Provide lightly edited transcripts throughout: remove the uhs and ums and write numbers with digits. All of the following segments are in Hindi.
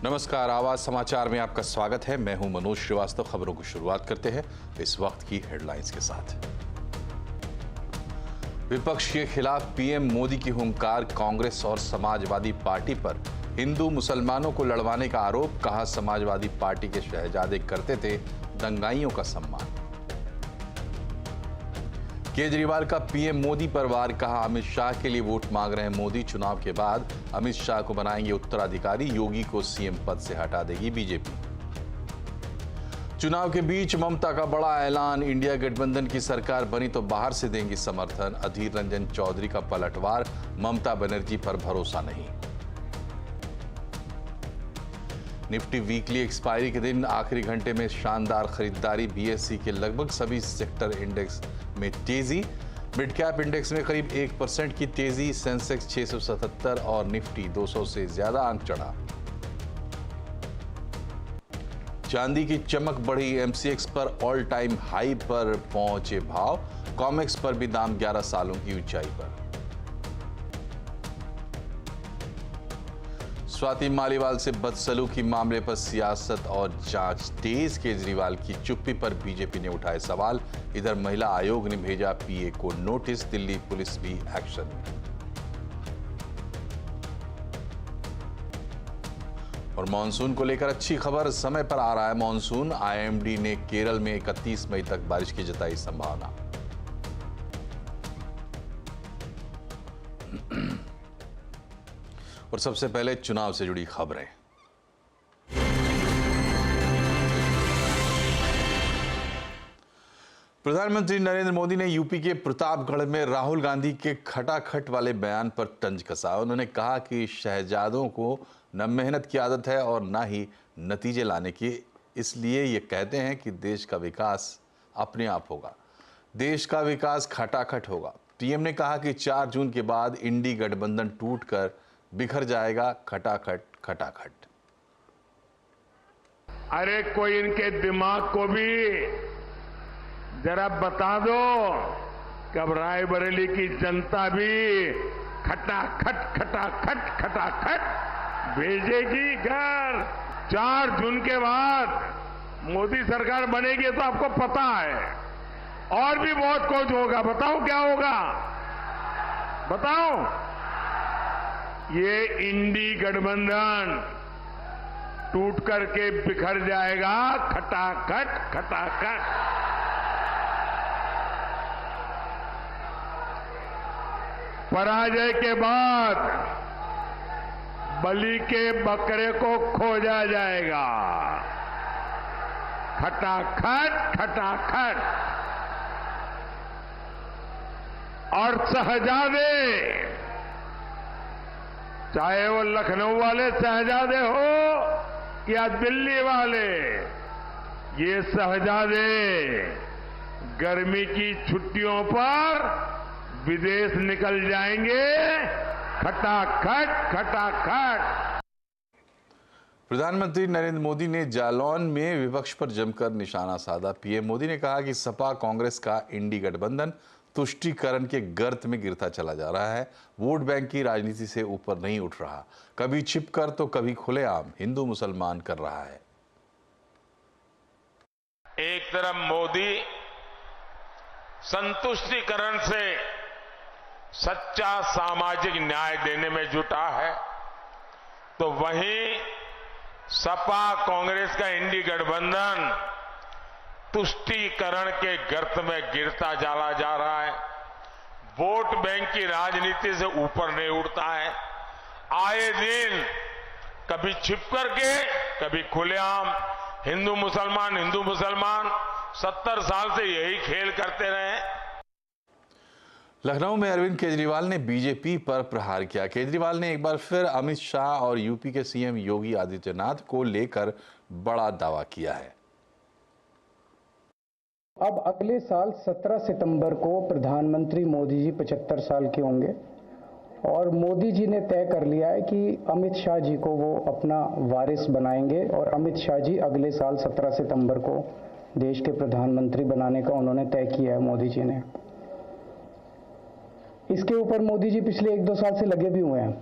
नमस्कार, आवाज समाचार में आपका स्वागत है। मैं हूं मनोज श्रीवास्तव। खबरों की शुरुआत करते हैं इस वक्त की हेडलाइंस के साथ। विपक्ष के खिलाफ पीएम मोदी की हुंकार, कांग्रेस और समाजवादी पार्टी पर हिंदू मुसलमानों को लड़वाने का आरोप। कहा, समाजवादी पार्टी के शहजादे करते थे दंगाइयों का सम्मान। केजरीवाल का पीएम मोदी पर वार। कहा, अमित शाह के लिए वोट मांग रहे हैं मोदी। चुनाव के बाद अमित शाह को बनाएंगे उत्तराधिकारी। योगी को सीएम पद से हटा देगी बीजेपी। चुनाव के बीच ममता का बड़ा ऐलान। इंडिया गठबंधन की सरकार बनी तो बाहर से देंगी समर्थन। अधीर रंजन चौधरी का पलटवार। ममता बनर्जी पर भरोसा नहीं। निफ्टी वीकली एक्सपायरी के दिन आखिरी घंटे में शानदार खरीदारी। बीएसई के लगभग सभी सेक्टर इंडेक्स में तेजी। मिड कैप इंडेक्स में करीब 1% की तेजी। सेंसेक्स 677 और निफ्टी 200 से ज्यादा अंक चढ़ा। चांदी की चमक बढ़ी। एमसीएक्स पर ऑल टाइम हाई पर पहुंचे भाव। कॉमेक्स पर भी दाम 11 सालों की ऊंचाई पर। स्वाति मालीवाल से बदसलूकी मामले पर सियासत और जांच तेज। केजरीवाल की चुप्पी पर बीजेपी ने उठाए सवाल। इधर महिला आयोग ने भेजा पीए को नोटिस। दिल्ली पुलिस भी एक्शन में। और मॉनसून को लेकर अच्छी खबर। समय पर आ रहा है मॉनसून। आईएमडी ने केरल में 31 मई तक बारिश की जताई संभावना। और सबसे पहले चुनाव से जुड़ी खबरें। प्रधानमंत्री नरेंद्र मोदी ने यूपी के प्रतापगढ़ में राहुल गांधी के खटाखट वाले बयान पर तंज कसा। उन्होंने कहा कि शहजादों को न मेहनत की आदत है और न ही नतीजे लाने की, इसलिए ये कहते हैं कि देश का विकास अपने आप होगा। देश का विकास खटाखट होगा। पीएम ने कहा कि 4 जून के बाद इंडी गठबंधन टूटकर बिखर जाएगा। खटाखट खटाखट। अरे कोई इनके दिमाग को भी जरा बता दो कि अब रायबरेली की जनता भी खटाखट खटाखट खटाखट भेजेगी घर। 4 जून के बाद मोदी सरकार बनेगी तो आपको पता है और भी बहुत कुछ होगा। बताओ क्या होगा, बताओ। ये इंडी गठबंधन टूट करके बिखर जाएगा। खटाखट खटाखट। पराजय के बाद बलि के बकरे को खोजा जाएगा। खटाखट खटाखट। और शहजादे, चाहे वो लखनऊ वाले शहजादे हो या दिल्ली वाले, ये शहजादे गर्मी की छुट्टियों पर विदेश निकल जाएंगे। खटाखट खटाखट। प्रधानमंत्री नरेंद्र मोदी ने जालौन में विपक्ष पर जमकर निशाना साधा। पीएम मोदी ने कहा कि सपा कांग्रेस का इंडी गठबंधन तुष्टीकरण के गर्त में गिरता चला जा रहा है। वोट बैंक की राजनीति से ऊपर नहीं उठ रहा। कभी छिपकर तो कभी खुलेआम हिंदू मुसलमान कर रहा है। एक तरफ मोदी संतुष्टीकरण से सच्चा सामाजिक न्याय देने में जुटा है, तो वहीं सपा कांग्रेस का इंडी गठबंधन तुष्टीकरण के गर्त में गिरता चला जा रहा है। वोट बैंक की राजनीति से ऊपर नहीं उठता है। आए दिन कभी छिप करके कभी खुलेआम हिंदू मुसलमान 70 साल से यही खेल करते रहे। लखनऊ में अरविंद केजरीवाल ने बीजेपी पर प्रहार किया। केजरीवाल ने एक बार फिर अमित शाह और यूपी के सीएम योगी आदित्यनाथ को लेकर बड़ा दावा किया है। अब अगले साल 17 सितंबर को प्रधानमंत्री मोदी जी 75 साल के होंगे और मोदी जी ने तय कर लिया है कि अमित शाह जी को वो अपना वारिस बनाएंगे और अमित शाह जी अगले साल 17 सितंबर को देश के प्रधानमंत्री बनाने का उन्होंने तय किया है मोदी जी ने। इसके ऊपर मोदी जी पिछले 1-2 साल से लगे भी हुए हैं।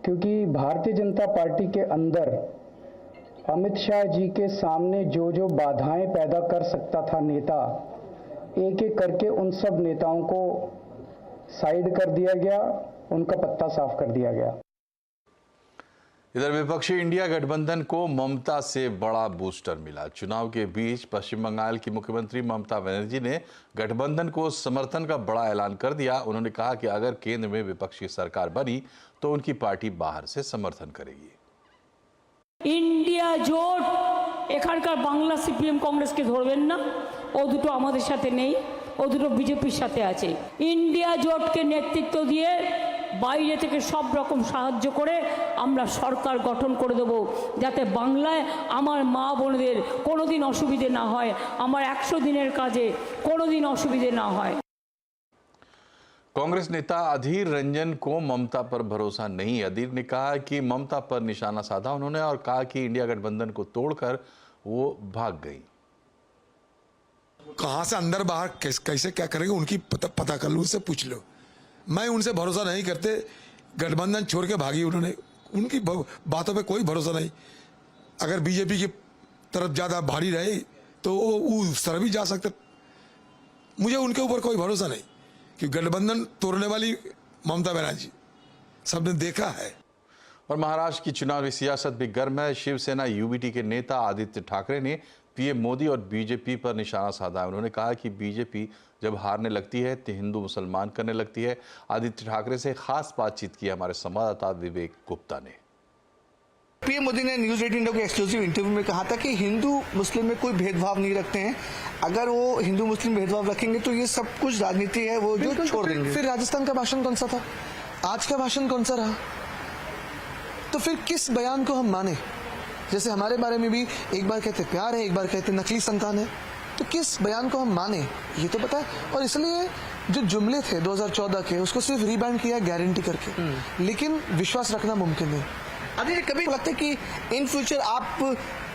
क्योंकि भारतीय जनता पार्टी के अंदर अमित शाह जी के सामने जो जो बाधाएं पैदा कर सकता था नेता, एक एक करके उन सब नेताओं को साइड कर दिया गया, उनका पत्ता साफ कर दिया गया। इधर विपक्षी इंडिया गठबंधन को ममता से बड़ा बूस्टर मिला। चुनाव के बीच पश्चिम बंगाल की मुख्यमंत्री ममता बनर्जी ने गठबंधन को समर्थन का बड़ा ऐलान कर दिया। उन्होंने कहा कि अगर केंद्र में विपक्षी सरकार बनी तो उनकी पार्टी बाहर से समर्थन करेगी। इंडिया জোট এখানকার বাংলা সিপিএম কংগ্রেসকে ধরবেন না, ও দুটো আমাদের সাথে নেই, ও দুটো বিজেপির সাথে আছে। ইন্ডিয়া জোটকে নেতৃত্ব দিয়ে বাইরে থেকে সব রকম সাহায্য করে আমরা সরকার গঠন করে দেব, যাতে বাংলায় আমার মা বোনদের কোনোদিন অসুবিধে না হয়, আমার 100 দিনের কাজে কোনোদিন অসুবিধে না হয়। कांग्रेस नेता अधीर रंजन को ममता पर भरोसा नहीं। अधीर ने कहा कि ममता पर निशाना साधा उन्होंने और कहा कि इंडिया गठबंधन को तोड़कर वो भाग गई। कहां से अंदर बाहर कैसे क्या करेंगे उनकी पता कर लो, उनसे पूछ लो। मैं उनसे भरोसा नहीं करते, गठबंधन छोड़ के भागी उन्होंने, उनकी बातों पे कोई भरोसा नहीं। अगर बीजेपी की तरफ ज्यादा भारी रहे तो वो उस तरह भी जा सकते। मुझे उनके ऊपर कोई भरोसा नहीं कि गठबंधन तोड़ने वाली ममता बनर्जी सबने देखा है। और महाराष्ट्र की चुनावी सियासत भी गर्म है। शिवसेना यूबीटी के नेता आदित्य ठाकरे ने पीएम मोदी और बीजेपी पर निशाना साधा है। उन्होंने कहा कि बीजेपी जब हारने लगती है तो हिंदू मुसलमान करने लगती है। आदित्य ठाकरे से खास बातचीत की हमारे संवाददाता विवेक गुप्ता ने। पीएम मोदी ने न्यूज 18 इंडिया के एक्सक्लूसिव इंटरव्यू में कहा था कि हिंदू मुस्लिम में कोई भेदभाव नहीं रखते हैं। अगर वो हिंदू मुस्लिम भेदभाव रखेंगे तो ये सब कुछ राजनीति है वो जो छोड़ देंगे। फिर राजस्थान का भाषण कौन सा था, आज का भाषण कौन सा रहा? तो फिर किस बयान को हम माने? जैसे हमारे बारे में भी एक बार कहते प्यार है, एक बार कहते नकली संतान है, तो किस बयान को हम माने ये तो पता है। और इसलिए जो जुमले थे 2014 के उसको सिर्फ रीबाइंड किया गारंटी करके, लेकिन विश्वास रखना मुमकिन नहीं। अभी कभी लगता है कि इन फ्यूचर आप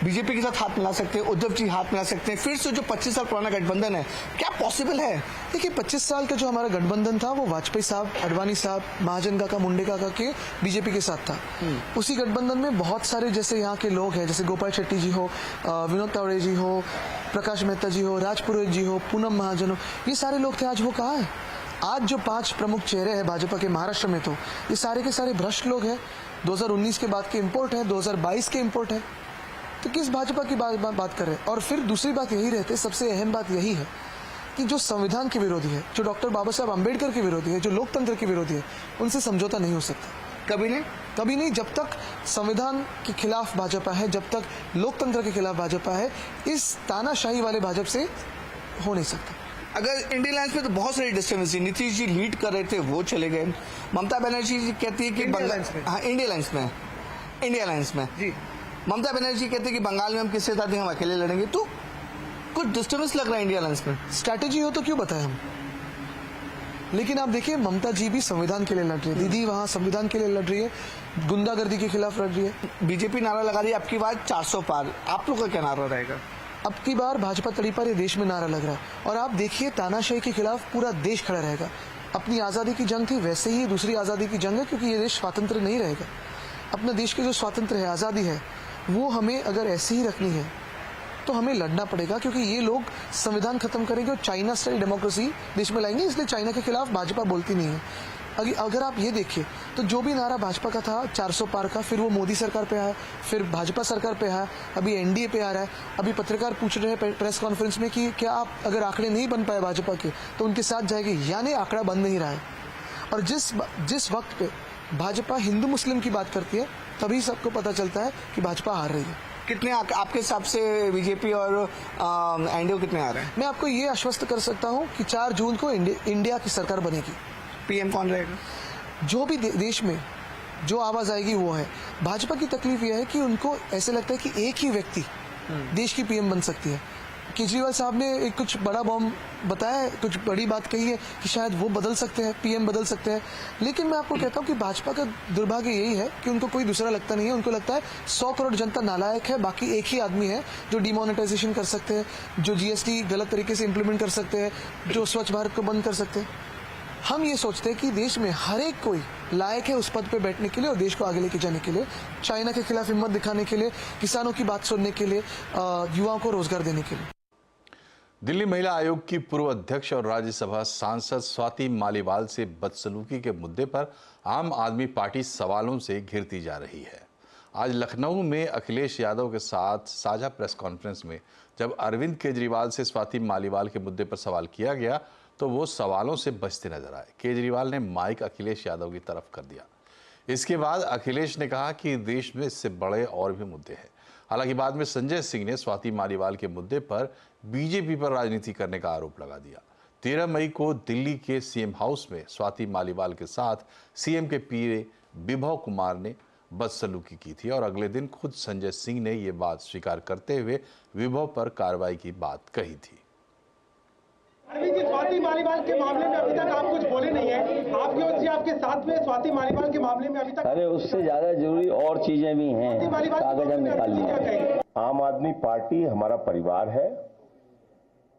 बीजेपी के साथ हाथ मिला सकते हैं, उद्धव जी हाथ मिला सकते हैं, फिर से जो 25 साल पुराना गठबंधन है क्या पॉसिबल है? देखिए 25 साल का जो हमारा गठबंधन था वो वाजपेयी साहब, अडवाणी साहब, महाजन काका, मुंडे काका के बीजेपी के साथ था। उसी गठबंधन में बहुत सारे जैसे यहाँ के लोग हैं, जैसे गोपाल शेट्टी जी हो, विनोद तावड़े जी हो, प्रकाश मेहता जी हो, राज पुरोहित जी हो, पूनम महाजन हो, ये सारे लोग थे। आज वो कहाँ है? आज जो 5 प्रमुख चेहरे हैं भाजपा के महाराष्ट्र में, तो ये सारे के सारे भ्रष्ट लोग हैं। 2019 के बाद के इंपोर्ट है, 2022 के इंपोर्ट है, तो किस भाजपा की बात कर रहे हैं? और फिर दूसरी बात यही रहती है, सबसे अहम बात यही है कि जो संविधान के विरोधी है, जो डॉक्टर बाबा साहब अम्बेडकर के विरोधी है, जो लोकतंत्र के विरोधी है, उनसे समझौता नहीं हो सकता। कभी नहीं। जब तक संविधान के खिलाफ भाजपा है, जब तक लोकतंत्र के खिलाफ भाजपा है, इस तानाशाही वाले भाजपा से हो नहीं सकता। अगर इंडिया अलायंस में तो बहुत सारी डिस्टर्बेंस, नीतीश जी लीड कर रहे थे वो चले गए। ममता बनर्जी जी कहती है कि इंडिया अलायंस में जी ममता बनर्जी कहते हैं कि बंगाल में हम किससे साथ हम अकेले लड़ेंगे, तो कुछ डिस्टर्बेंस लग रहा है इंडिया अलायंस में। स्ट्रैटेजी हो तो क्यों बताएं हम? लेकिन आप देखिए ममता जी भी संविधान के लिए लड़ रही है, दीदी वहां संविधान के लिए लड़ रही है, गुंडागर्दी के खिलाफ लड़ रही है। बीजेपी नारा लगा रही है आपकी बात 400 पार, आप लोग का क्या नारा रहेगा? अब की बार भाजपा तड़ी पर ये देश में नारा लग रहा है। और आप देखिए तानाशाही के खिलाफ पूरा देश खड़ा रहेगा। अपनी आज़ादी की जंग थी, वैसे ही दूसरी आज़ादी की जंग है, क्योंकि ये देश स्वतंत्र नहीं रहेगा। अपने देश के जो स्वातंत्र है, आज़ादी है, वो हमें अगर ऐसे ही रखनी है तो हमें लड़ना पड़ेगा, क्योंकि ये लोग संविधान खत्म करेंगे और चाइना स्टाइल डेमोक्रेसी देश में लाएंगे। इसलिए चाइना के खिलाफ भाजपा बोलती नहीं है। अगर आप ये देखिए तो जो भी नारा भाजपा का था 400 पार का, फिर वो मोदी सरकार पे आया, फिर भाजपा सरकार पे आया, अभी एनडीए पे आ रहा है। अभी पत्रकार पूछ रहे हैं प्रेस कॉन्फ्रेंस में कि क्या आप अगर आंकड़े नहीं बन पाए भाजपा के तो उनके साथ जाएंगे, यानी आंकड़ा बन नहीं रहा है। और जिस वक्त पे भाजपा हिंदू मुस्लिम की बात करती है तभी सबको पता चलता है कि भाजपा हार रही है। कितने आपके हिसाब से बीजेपी और एनडीए कितने आ रहे हैं? मैं आपको ये आश्वस्त कर सकता हूँ कि 4 जून को इंडिया की सरकार बनेगी। पीएम कौन रहेगा? जो भी देश में जो आवाज आएगी वो है। भाजपा की तकलीफ यह है कि उनको ऐसे लगता है कि एक ही व्यक्ति देश की पीएम बन सकती है। केजरीवाल साहब ने एक कुछ बड़ा बॉम्ब बताया, कुछ बड़ी बात कही है कि शायद वो बदल सकते हैं, पीएम बदल सकते हैं। लेकिन मैं आपको कहता हूं कि भाजपा का दुर्भाग्य यही है कि उनको कोई दूसरा लगता नहीं है। उनको लगता है 100 करोड़ जनता नालायक है, बाकी एक ही आदमी है जो डिमोनेटाइजेशन कर सकते हैं, जो जीएसटी गलत तरीके से इम्प्लीमेंट कर सकते हैं, जो स्वच्छ भारत को बंद कर सकते हैं। हम ये सोचते हैं कि देश में हर एक कोई लायक है उस पद पे बैठने के लिए और देश को आगे लेके जाने के लिए, चाइना के खिलाफ हिम्मत दिखाने के लिए, किसानों की बात सुनने के लिए, युवाओं को रोजगार देने के लिए। दिल्ली महिला आयोग की पूर्व अध्यक्ष और राज्यसभा सांसद स्वाति मालीवाल से बदसलूकी के मुद्दे पर आम आदमी पार्टी सवालों से घिरती जा रही है। आज लखनऊ में अखिलेश यादव के साथ साझा प्रेस कॉन्फ्रेंस में जब अरविंद केजरीवाल से स्वाति मालीवाल के मुद्दे पर सवाल किया गया तो वो सवालों से बचते नजर आए। केजरीवाल ने माइक अखिलेश यादव की तरफ कर दिया। इसके बाद अखिलेश ने कहा कि देश में इससे बड़े और भी मुद्दे हैं। हालांकि बाद में संजय सिंह ने स्वाति मालीवाल के मुद्दे पर बीजेपी पर राजनीति करने का आरोप लगा दिया। 13 मई को दिल्ली के सीएम हाउस में स्वाति मालीवाल के साथ सीएम के पीए विभव कुमार ने बदसलूकी की थी और अगले दिन खुद संजय सिंह ने ये बात स्वीकार करते हुए विभव पर कार्रवाई की बात कही थी। अरविंद जी, स्वाति मालीवाल के मामले में अभी तक आप कुछ बोले नहीं है। आपकी ओर से आपके साथ में स्वाति मालीवाल के मामले में अभी तक अरे उससे ज्यादा जरूरी और चीजें भी हैं, कागज हम निकाल लिए। आम आदमी पार्टी हमारा परिवार है।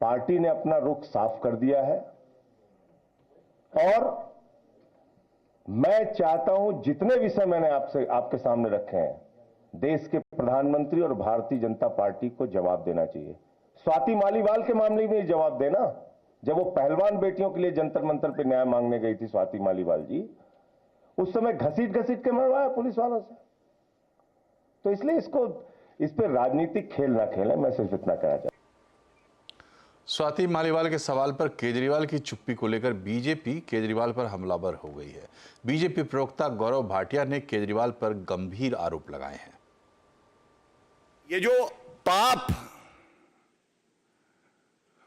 पार्टी ने अपना रुख साफ कर दिया है और मैं चाहता हूं जितने विषय मैंने आपके सामने रखे हैं, देश के प्रधानमंत्री और भारतीय जनता पार्टी को जवाब देना चाहिए। स्वाति मालीवाल के मामले में जवाब देना, जब वो पहलवान बेटियों के लिए जंतर मंतर पे न्याय मांगने गई थी स्वाति मालीवाल जी, उस समय घसीट के मरवाया पुलिस वालों से। तो इसलिए इस पर राजनीतिक खेल ना खेलें, मैं सिर्फ इतना कहना चाहता हूं। स्वाति मालीवाल के सवाल पर केजरीवाल की चुप्पी को लेकर बीजेपी केजरीवाल पर हमलावर हो गई है। बीजेपी प्रवक्ता गौरव भाटिया ने केजरीवाल पर गंभीर आरोप लगाए हैं। ये जो पाप,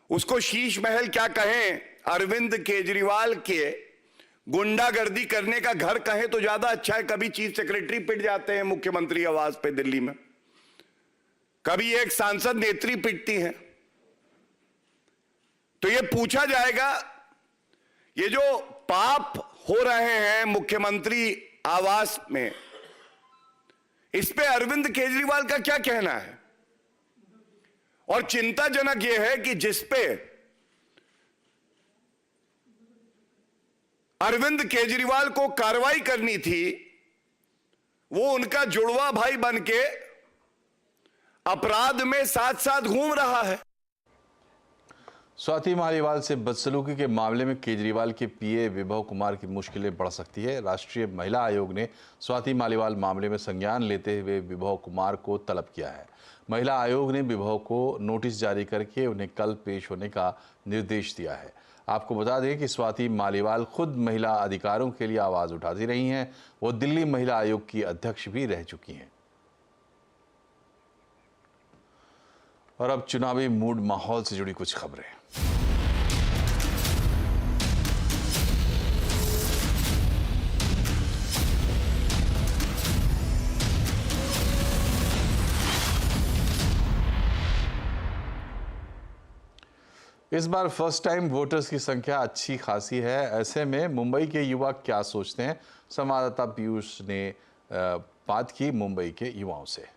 उसको शीश महल क्या कहें, अरविंद केजरीवाल के गुंडागर्दी करने का घर कहें तो ज्यादा अच्छा है। कभी चीफ सेक्रेटरी पिट जाते हैं मुख्यमंत्री आवास पे दिल्ली में, कभी एक सांसद नेत्री पिटती हैं। तो ये पूछा जाएगा, ये जो पाप हो रहे हैं मुख्यमंत्री आवास में, इस पे अरविंद केजरीवाल का क्या कहना है? और चिंताजनक यह है कि जिस पे अरविंद केजरीवाल को कार्रवाई करनी थी, वो उनका जुड़वा भाई बनके अपराध में साथ साथ घूम रहा है। स्वाति मालीवाल से बदसलूकी के मामले में केजरीवाल के पीए विभव कुमार की मुश्किलें बढ़ सकती है। राष्ट्रीय महिला आयोग ने स्वाति मालीवाल मामले में संज्ञान लेते हुए विभव कुमार को तलब किया है। महिला आयोग ने विभव को नोटिस जारी करके उन्हें कल पेश होने का निर्देश दिया है। आपको बता दें कि स्वाति मालीवाल खुद महिला अधिकारों के लिए आवाज उठाती रही हैं। वो दिल्ली महिला आयोग की अध्यक्ष भी रह चुकी हैं। और अब चुनावी मूड माहौल से जुड़ी कुछ खबरें। इस बार फर्स्ट टाइम वोटर्स की संख्या अच्छी खासी है। ऐसे में मुंबई के युवा क्या सोचते हैं, संवाददाता पीयूष ने बात की मुंबई के युवाओं से।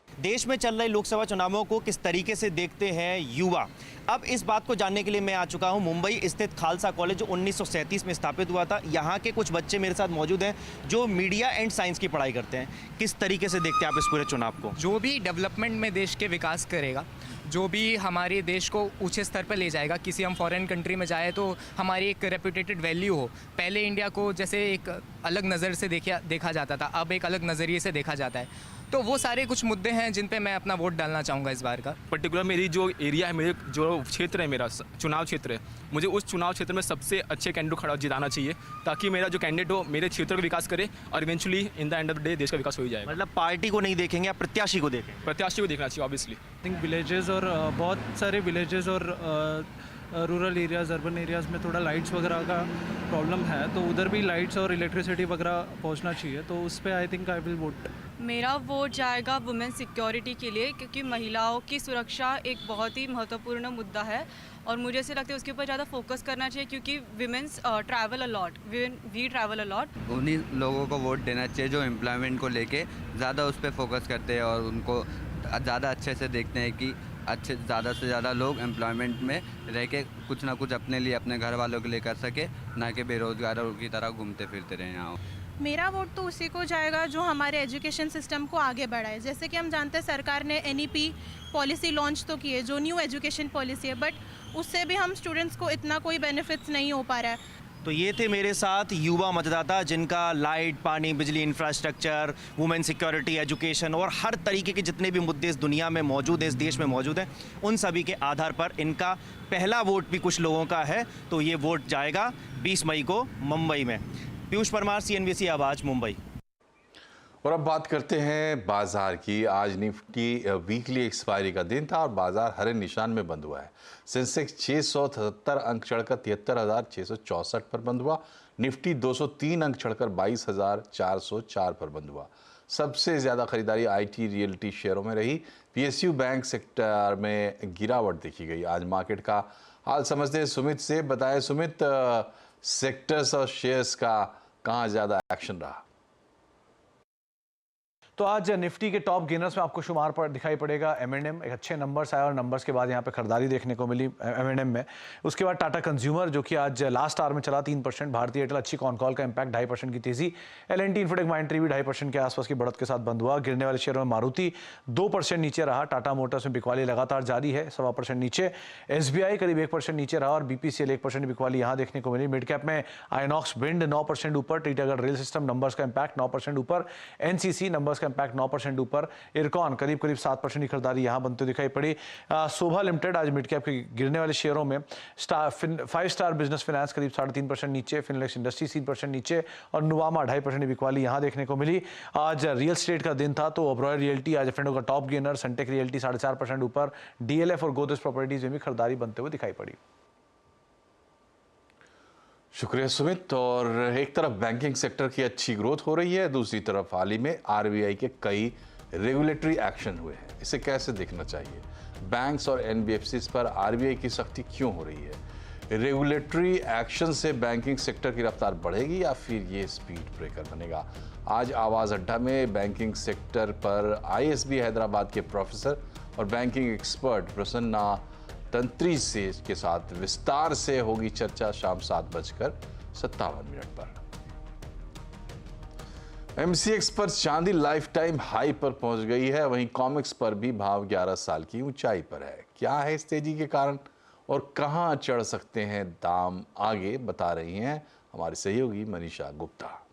देश में चल रहे लोकसभा चुनावों को किस तरीके से देखते हैं युवा, अब इस बात को जानने के लिए मैं आ चुका हूं मुंबई स्थित खालसा कॉलेज जो 1937 में स्थापित हुआ था। यहां के कुछ बच्चे मेरे साथ मौजूद हैं जो मीडिया एंड साइंस की पढ़ाई करते हैं। किस तरीके से देखते हैं आप इस पूरे चुनाव को? जो भी डेवलपमेंट में देश के विकास करेगा, जो भी हमारे देश को ऊंचे स्तर पर ले जाएगा, किसी हम फॉरेन कंट्री में जाए तो हमारी एक रेपुटेटेड वैल्यू हो। पहले इंडिया को जैसे एक अलग नज़र से देखा जाता था, अब एक अलग नज़रिए से देखा जाता है। तो वो सारे कुछ मुद्दे हैं जिन पे मैं अपना वोट डालना चाहूँगा इस बार का। पर्टिकुलर मेरी जो एरिया है, मेरे जो क्षेत्र है, मेरा चुनाव क्षेत्र है, मुझे उस चुनाव क्षेत्र में सबसे अच्छे कैंडिडेट खड़ा जिताना चाहिए ताकि मेरा जो कैंडिडेट हो मेरे क्षेत्र का विकास करे और eventually in the end of the day देश का विकास हो ही जाएगा। मतलब पार्टी को नहीं देखेंगे, आप प्रत्याशी को देखें? प्रत्याशी को देखना चाहिए ऑब्वियसली। आई थिंक विलेजेस और बहुत सारे विलेजेस और रूरल एरियाज़, अर्बन एरियाज़ में थोड़ा लाइट्स वगैरह का प्रॉब्लम है, तो उधर भी लाइट्स और इलेक्ट्रिसिटी वगैरह पहुंचना चाहिए। तो उस पर I think I will vote. मेरा वोट जाएगा वुमेन सिक्योरिटी के लिए, क्योंकि महिलाओं की सुरक्षा एक बहुत ही महत्वपूर्ण मुद्दा है और मुझे ऐसे लगता है उसके ऊपर ज़्यादा फोकस करना चाहिए क्योंकि women's travel a lot, we travel a lot. उन्हीं लोगों को वोट देना चाहिए जो एम्प्लॉयमेंट को लेके ज़्यादा उस पर फोकस करते हैं और उनको ज़्यादा अच्छे से देखते हैं कि अच्छे ज़्यादा से ज़्यादा लोग एम्प्लॉयमेंट में रह के कुछ ना कुछ अपने लिए, अपने घर वालों के लिए कर सके, ना कि बेरोजगारों की तरह घूमते फिरते रहे यहाँ। मेरा वोट तो उसी को जाएगा जो हमारे एजुकेशन सिस्टम को आगे बढ़ाए। जैसे कि हम जानते हैं सरकार ने NEP पॉलिसी लॉन्च तो की है, जो न्यू एजुकेशन पॉलिसी है, बट उससे भी हम स्टूडेंट्स को इतना कोई बेनिफिट्स नहीं हो पा रहा है। तो ये थे मेरे साथ युवा मतदाता जिनका लाइट, पानी, बिजली, इंफ्रास्ट्रक्चर, वुमेन सिक्योरिटी, एजुकेशन और हर तरीके के जितने भी मुद्दे इस दुनिया में मौजूद है, इस देश में मौजूद हैं, उन सभी के आधार पर इनका पहला वोट भी कुछ लोगों का है। तो ये वोट जाएगा 20 मई को मुंबई में। पीयूष परमार, CNBC आवाज, मुंबई। और अब बात करते हैं बाजार की। आज निफ्टी वीकली एक्सपायरी का दिन था और बाजार हरे निशान में बंद हुआ है। सेंसेक्स 677 अंक चढ़कर 73,664 पर बंद हुआ। निफ्टी 203 अंक चढ़कर 22,404 पर बंद हुआ। सबसे ज़्यादा खरीदारी IT रियल्टी शेयरों में रही। PSU बैंक सेक्टर में गिरावट देखी गई। आज मार्केट का हाल समझते हैं सुमित से। बताएं सुमित, सेक्टर्स और शेयर्स का कहाँ ज़्यादा एक्शन रहा? तो आज निफ्टी के टॉप गेनर्स में आपको शुमार पर दिखाई पड़ेगा M&M। एक अच्छे नंबर्स आए और नंबर्स के बाद यहाँ पे खरीदारी देखने को मिली M&M में। उसके बाद टाटा कंज्यूमर जो कि आज लास्ट आवर में चला 3%। भारतीय एयरटेल अच्छी कॉन कॉल का इंपैक्ट 2.5% की तेजी। L&T इन्फोटेक माइंट्री भी 2.5% के आसपास की बढ़त के साथ बंद हुआ। गिरने वाले शेयरों में मारुति 2% नीचे रहा। टाटा मोटर्स में बिकवाली लगातार जारी है, 1.25% नीचे। SBI करीब 1% नीचे रहा और BPCL 1% बिकवाली यहाँ देखने को मिली। मिड कैप में आइनॉक्स विंड 9% ऊपर। टीटागढ़ रेल सिस्टम नंबर्स का इंपैक्ट 9% ऊपर। NCC नंबर्स का इंपैक्ट 9% ऊपर। इरकॉन करीब 7% की खरीदारी यहां बनते दिखाई पड़ी। शोभा लिमिटेड आज मिड कैप के गिरने वाले शेयरों में 5 स्टार बिजनेस फाइनेंस करीब 3.5% नीचे। फिनलेक्स इंडस्ट्री 3% नीचे और नुवामा 2.5% की बिकवाली यहां देखने को मिली। आज रियल एस्टेट का दिन था तो ओबरॉय रियल्टी आज एफ का टॉप गेनर। सनटेक रियल्टी 4.5% ऊपर। DLF और गोदरेज प्रॉपर्टीज में भी खरीदारी बनते हुए दिखाई पड़ी। शुक्रिया सुमित। और एक तरफ बैंकिंग सेक्टर की अच्छी ग्रोथ हो रही है, दूसरी तरफ हाल ही में RBI के कई रेगुलेटरी एक्शन हुए हैं। इसे कैसे देखना चाहिए? बैंक्स और NBFCs पर RBI की सख्ती क्यों हो रही है? रेगुलेटरी एक्शन से बैंकिंग सेक्टर की रफ्तार बढ़ेगी या फिर ये स्पीड ब्रेकर बनेगा? आज आवाज़ अड्डा में बैंकिंग सेक्टर पर ISB हैदराबाद के प्रोफेसर और बैंकिंग एक्सपर्ट प्रसन्ना तंत्री से के साथ विस्तार से होगी चर्चा। शाम 7:57 पर। MCX पर चांदी लाइफ टाइम हाई पर पहुंच गई है। वहीं कॉमिक्स पर भी भाव 11 साल की ऊंचाई पर है। क्या है इस तेजी के कारण और कहां चढ़ सकते हैं दाम, आगे बता रही हैं हमारे सहयोगी मनीषा गुप्ता।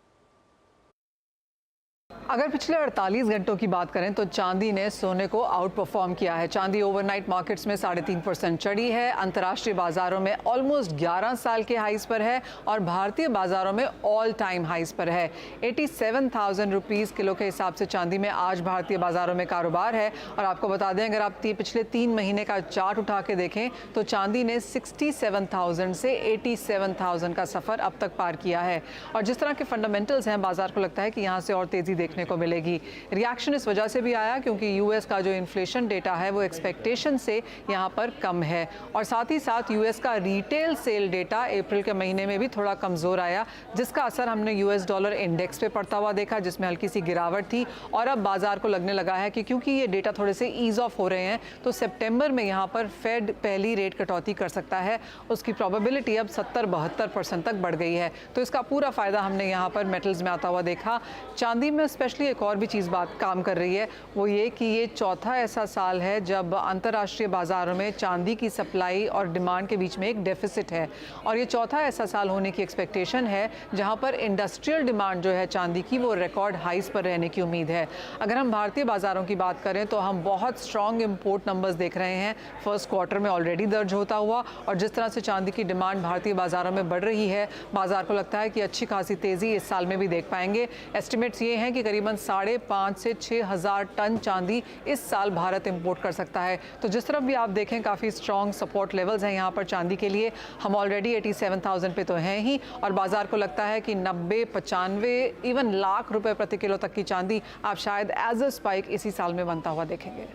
अगर पिछले 48 घंटों की बात करें तो चांदी ने सोने को आउट परफॉर्म किया है। चांदी ओवरनाइट मार्केट्स में 3.5% चढ़ी है। अंतर्राष्ट्रीय बाजारों में ऑलमोस्ट 11 साल के हाइस पर है और भारतीय बाजारों में ऑल टाइम हाइस पर है। 87,000 रुपीज़ किलो के हिसाब से चांदी में आज भारतीय बाजारों में कारोबार है। और आपको बता दें, अगर आप पिछले 3 महीने का चार्ट उठा के देखें तो चांदी ने 67,000 से 87,000 का सफ़र अब तक पार किया है। और जिस तरह के फंडामेंटल्स हैं, बाजार को लगता है कि यहाँ से और तेज़ी देखने को मिलेगी। रिएक्शन इस वजह से भी आया क्योंकि यूएस का जो इन्फ्लेशन डेटा है वो एक्सपेक्टेशन से यहाँ पर कम है और साथ ही साथ यूएस का रिटेल सेल डेटा अप्रैल के महीने में भी थोड़ा कमज़ोर आया, जिसका असर हमने यूएस डॉलर इंडेक्स पे पड़ता हुआ देखा, जिसमें हल्की सी गिरावट थी। और अब बाजार को लगने लगा है कि क्योंकि ये डेटा थोड़े से ईज ऑफ हो रहे हैं तो सितंबर में यहाँ पर फेड पहली रेट कटौती कर सकता है। उसकी प्रोबेबिलिटी अब 70-72% तक बढ़ गई है। तो इसका पूरा फ़ायदा हमने यहाँ पर मेटल्स में आता हुआ देखा। चांदी में स्पेशली एक और भी चीज़ बात काम कर रही है, वो ये कि ये चौथा ऐसा साल है जब अंतर्राष्ट्रीय बाजारों में चांदी की सप्लाई और डिमांड के बीच में एक डेफिसिट है। और ये चौथा ऐसा साल होने की एक्सपेक्टेशन है जहाँ पर इंडस्ट्रियल डिमांड जो है चांदी की वो रिकॉर्ड हाइस पर रहने की उम्मीद है। अगर हम भारतीय बाज़ारों की बात करें तो हम बहुत स्ट्रॉन्ग इम्पोर्ट नंबर्स देख रहे हैं फर्स्ट क्वार्टर में ऑलरेडी दर्ज होता हुआ। और जिस तरह से चांदी की डिमांड भारतीय बाज़ारों में बढ़ रही है, बाजार को लगता है कि अच्छी खासी तेज़ी इस साल में भी देख पाएंगे। एस्टिमेट्स ये हैं कि करीबन 5,500 से 6,000 टन चांदी इस साल भारत इंपोर्ट कर सकता है। तो जिस तरफ भी आप देखें काफ़ी स्ट्रॉन्ग सपोर्ट लेवल्स हैं यहाँ पर चांदी के लिए। हम ऑलरेडी 87,000 पे तो हैं ही और बाजार को लगता है कि 90-95 इवन लाख रुपए प्रति किलो तक की चांदी आप शायद एज अ स्पाइक इसी साल में बनता हुआ देखेंगे।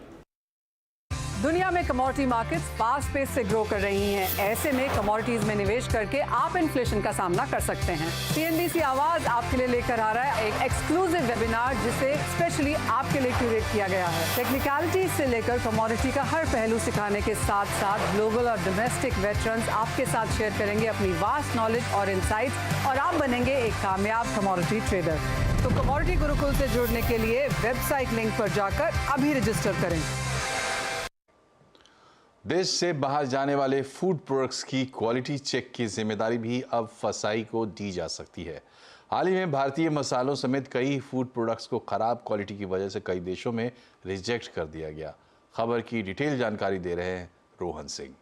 दुनिया में कमोडिटी मार्केट्स फास्ट पेस से ग्रो कर रही हैं। ऐसे में कमोडिटीज में निवेश करके आप इन्फ्लेशन का सामना कर सकते हैं। CNBC आवाज आपके लिए लेकर आ रहा है एक एक्सक्लूसिव वेबिनार जिसे स्पेशली आपके लिए क्यूरेट किया गया है। टेक्निकलिटी से लेकर कमोडिटी का हर पहलू सिखाने के साथ साथ ग्लोबल और डोमेस्टिक वेटरन्स आपके साथ शेयर करेंगे अपनी वास्ट नॉलेज और इनसाइट्स और आप बनेंगे एक कामयाब कमोडिटी ट्रेडर। तो कमोडिटी गुरुकुल से जुड़ने के लिए वेबसाइट लिंक पर जाकर अभी रजिस्टर करें। देश से बाहर जाने वाले फूड प्रोडक्ट्स की क्वालिटी चेक की जिम्मेदारी भी अब फसाई को दी जा सकती है। हाल ही में भारतीय मसालों समेत कई फूड प्रोडक्ट्स को खराब क्वालिटी की वजह से कई देशों में रिजेक्ट कर दिया गया। खबर की डिटेल जानकारी दे रहे हैं रोहन सिंह।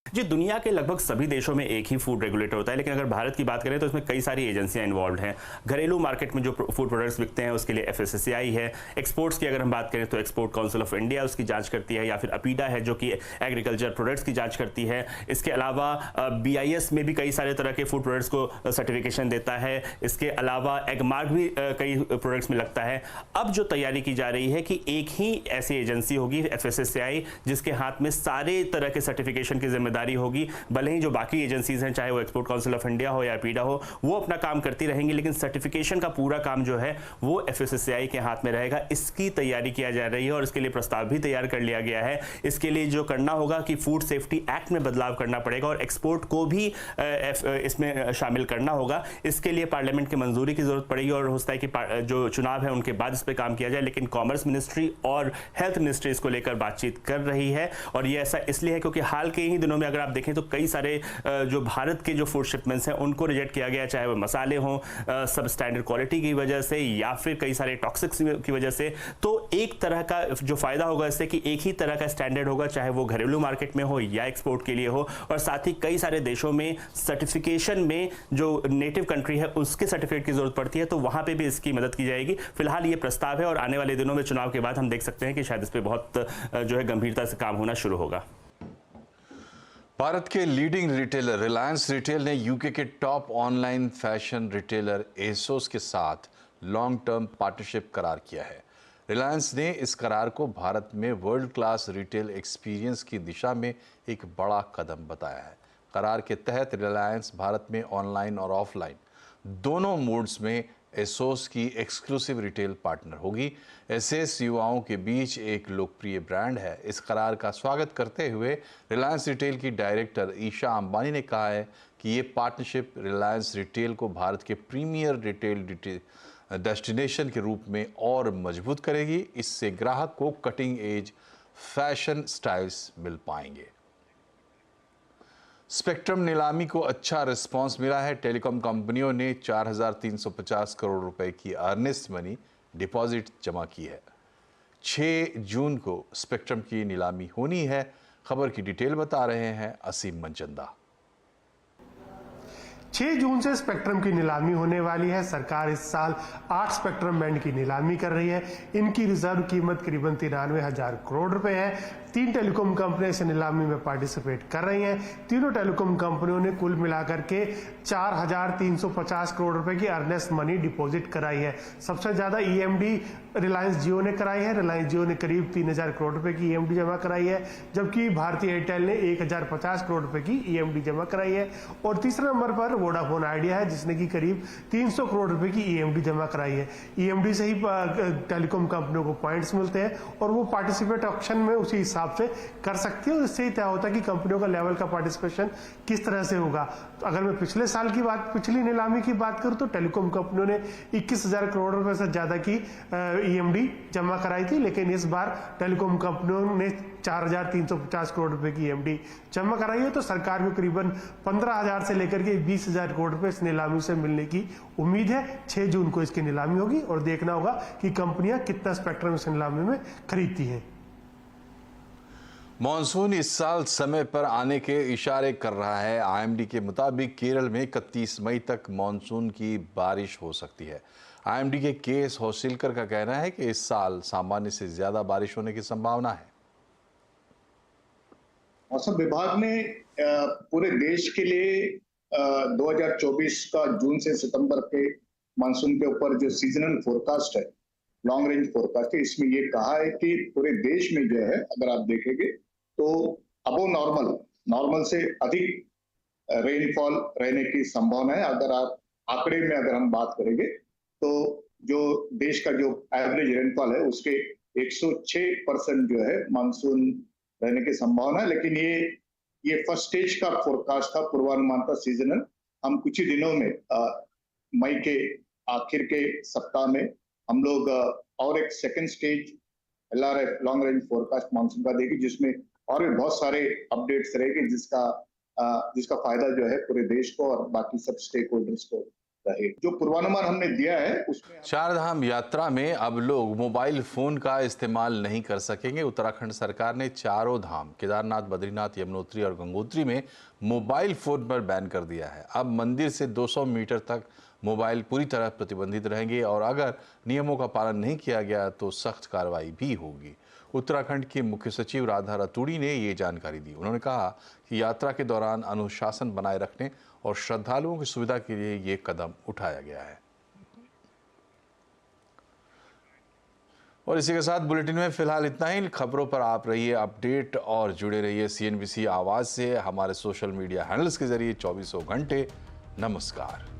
जी, दुनिया के लगभग सभी देशों में एक ही फूड रेगुलेटर होता है, लेकिन अगर भारत की बात करें तो इसमें कई सारी एजेंसियां इन्वॉल्व हैं। घरेलू मार्केट में जो फूड प्रोडक्ट्स बिकते हैं उसके लिए FSSAI है। एक्सपोर्ट्स की अगर हम बात करें तो एक्सपोर्ट काउंसिल ऑफ इंडिया उसकी जांच करती है, या फिर अपीडा है जो कि एग्रीकल्चर प्रोडक्ट्स की जांच करती है। इसके अलावा BIS में भी कई सारे तरह के फूड प्रोडक्ट्स को सर्टिफिकेशन देता है। इसके अलावा एगमार्क भी कई प्रोडक्ट्स में लगता है। अब जो तैयारी की जा रही है कि एक ही ऐसी एजेंसी होगी FSSAI जिसके हाथ में सारे तरह के सर्टिफिकेशन की जिम्मेदारी होगी। भले ही जो बाकी एजेंसीज हैं, चाहे वो एक्सपोर्ट काउंसिल ऑफ इंडिया हो या अपीडा हो, वो अपना काम करती रहेंगी, लेकिन सर्टिफिकेशन का पूरा काम जो है वो FSSAI के हाथ में रहेगा। इसकी तैयारी किया जा रही है और इसके लिए प्रस्ताव भी तैयार कर लिया गया है। इसके लिए जो करना होगा कि फूड सेफ्टी एक्ट में बदलाव करना पड़ेगा और एक्सपोर्ट को भी इसमें शामिल करना होगा। इसके लिए पार्लियामेंट की मंजूरी की जरूरत पड़ेगी और हो सकता है कि जो चुनाव है उनके बाद इस पर काम किया जाए, लेकिन कॉमर्स मिनिस्ट्री और हेल्थ मिनिस्ट्री इसको लेकर बातचीत कर रही है। और ये ऐसा इसलिए है क्योंकि हाल के ही दिनों में अगर आप देखें तो कई सारे जो भारत के जो फूड शिपमेंट्स हैं उनको रिजेक्ट किया गया, चाहे वो मसाले हों सब स्टैंडर्ड क्वालिटी की वजह से या फिर कई सारे टॉक्सिक्स की वजह से। तो एक तरह का जो फायदा होगा इससे कि एक ही तरह का स्टैंडर्ड होगा, चाहे वो घरेलू मार्केट में हो या एक्सपोर्ट के लिए हो। और साथ ही कई सारे देशों में सर्टिफिकेशन में जो नेटिव कंट्री है उसके सर्टिफिकेट की जरूरत पड़ती है, तो वहां पे भी इसकी मदद की जाएगी। फिलहाल ये प्रस्ताव है और आने वाले दिनों में चुनाव के बाद हम देख सकते हैं कि शायद इस पर बहुत जो है गंभीरता से काम होना शुरू होगा। भारत के लीडिंग रिटेलर रिलायंस रिटेल ने यूके के top online fashion retailer Asus के साथ लॉन्ग टर्म पार्टनरशिप करार किया है। रिलायंस ने इस करार को भारत में वर्ल्ड क्लास रिटेल एक्सपीरियंस की दिशा में एक बड़ा कदम बताया है। करार के तहत रिलायंस भारत में ऑनलाइन और ऑफलाइन दोनों मोड्स में एसोस की एक्सक्लूसिव रिटेल पार्टनर होगी। एसोस युवाओं के बीच एक लोकप्रिय ब्रांड है। इस करार का स्वागत करते हुए रिलायंस रिटेल की डायरेक्टर ईशा अंबानी ने कहा है कि ये पार्टनरशिप रिलायंस रिटेल को भारत के प्रीमियर रिटेल डेस्टिनेशन के रूप में और मजबूत करेगी। इससे ग्राहक को कटिंग एज फैशन स्टाइल्स मिल पाएंगे। स्पेक्ट्रम नीलामी को अच्छा रिस्पांस मिला है। टेलीकॉम कंपनियों ने 4,350 करोड़ रुपए की अर्नेस्ट मनी डिपॉजिट जमा की है। 6 जून को स्पेक्ट्रम की नीलामी होनी है। खबर की डिटेल बता रहे हैं असीम मनचंदा। 6 जून से स्पेक्ट्रम की नीलामी होने वाली है। सरकार इस साल 8 स्पेक्ट्रम बैंड की नीलामी कर रही है। इनकी रिजर्व कीमत करीबन 93,000 करोड़ रुपए है। 3 टेलीकॉम कंपनियां इस नीलामी में पार्टिसिपेट कर रही हैं। तीनों टेलीकॉम कंपनियों ने कुल मिलाकर के 4,350 करोड़ रुपए की अर्नेस्ट मनी डिपॉजिट कराई है। सबसे ज्यादा EMD रिलायंस जियो ने कराई है। रिलायंस जियो ने करीब 3,000 करोड़ रुपए की EMD जमा कराई है, जबकि भारतीय एयरटेल ने 1,050 करोड़ रुपए की EMD जमा कराई है। और तीसरे नंबर पर वोडाफोन आइडिया है, जिसने की करीब 300 करोड़ रुपए की EMD जमा कराई है। EMD से ही टेलीकॉम कंपनियों को पॉइंट्स मिलते हैं और वो पार्टिसिपेट ऑप्शन में उसी हिसाब से कर सकती है। और इससे ही तय होता है कि कंपनियों का लेवल का पार्टिसिपेशन किस तरह से होगा। तो अगर मैं पिछले साल की बात, पिछली नीलामी की बात करूं तो टेलीकॉम कंपनियों ने 21,000 करोड़ रुपए से ज्यादा की EMD जमा कराई थी, लेकिन इस बार टेलीकॉम कंपनियों ने 4,350 करोड़ रुपए की EMD जमा कराई है। तो सरकार को करीबन 15,000 से लेकर के 20,000 करोड़ रुपए इस नीलामी से मिलने की उम्मीद है। 6 जून को इसकी नीलामी होगी और देखना होगा कि कंपनियां कितना स्पेक्ट्रम इस नीलामी में खरीदती हैं। मॉनसून इस साल समय पर आने के इशारे कर रहा है। IMD के मुताबिक केरल में 31 मई तक मॉनसून की बारिश हो सकती है। IMD के केएस होसिलकर का कहना है कि इस साल सामान्य से ज्यादा बारिश होने की संभावना है। मौसम विभाग ने पूरे देश के लिए 2024 का जून से सितंबर के मानसून के ऊपर जो सीजनल फोरकास्ट है लॉन्ग रेंज फोरकास्ट है, इसमें ये कहा है कि पूरे देश में जो है अगर आप देखेंगे तो अबो नॉर्मल से अधिक रेनफॉल रहने की संभावना है। अगर आप आंकड़े में अगर हम बात करेंगे तो जो देश का जो एवरेज रेनफॉल है उसके 106% जो है मानसून रहने की संभावना है। लेकिन ये फर्स्ट स्टेज का फोरकास्ट था, पूर्वानुमान था सीजनल। हम कुछ ही दिनों में मई के आखिर के सप्ताह में हम लोग और एक second stage LRF long range forecast monsoon का देगी, जिसमें और भी बहुत सारे अपडेट्स रहेंगे जिसका फायदा जो है पूरे देश को और बाकी सब स्टेक होल्डर्स को रहे। जो पूर्वानुमान हमने दिया है उसमें चारधाम यात्रा में अब लोग मोबाइल फोन का इस्तेमाल नहीं कर सकेंगे। उत्तराखंड सरकार ने चारों धाम केदारनाथ, बद्रीनाथ, यमुनोत्री और गंगोत्री में मोबाइल फोन पर बैन कर दिया है। अब मंदिर से 200 मीटर तक मोबाइल पूरी तरह प्रतिबंधित रहेंगे और अगर नियमों का पालन नहीं किया गया तो सख्त कार्रवाई भी होगी। उत्तराखंड के मुख्य सचिव राधा रतूड़ी ने ये जानकारी दी। उन्होंने कहा कि यात्रा के दौरान अनुशासन बनाए रखने और श्रद्धालुओं की सुविधा के लिए ये कदम उठाया गया है। और इसी के साथ बुलेटिन में फिलहाल इतना ही। खबरों पर आप रहिए अपडेट और जुड़े रहिए CNBC आवाज से हमारे सोशल मीडिया हैंडल्स के जरिए 24 घंटे। नमस्कार।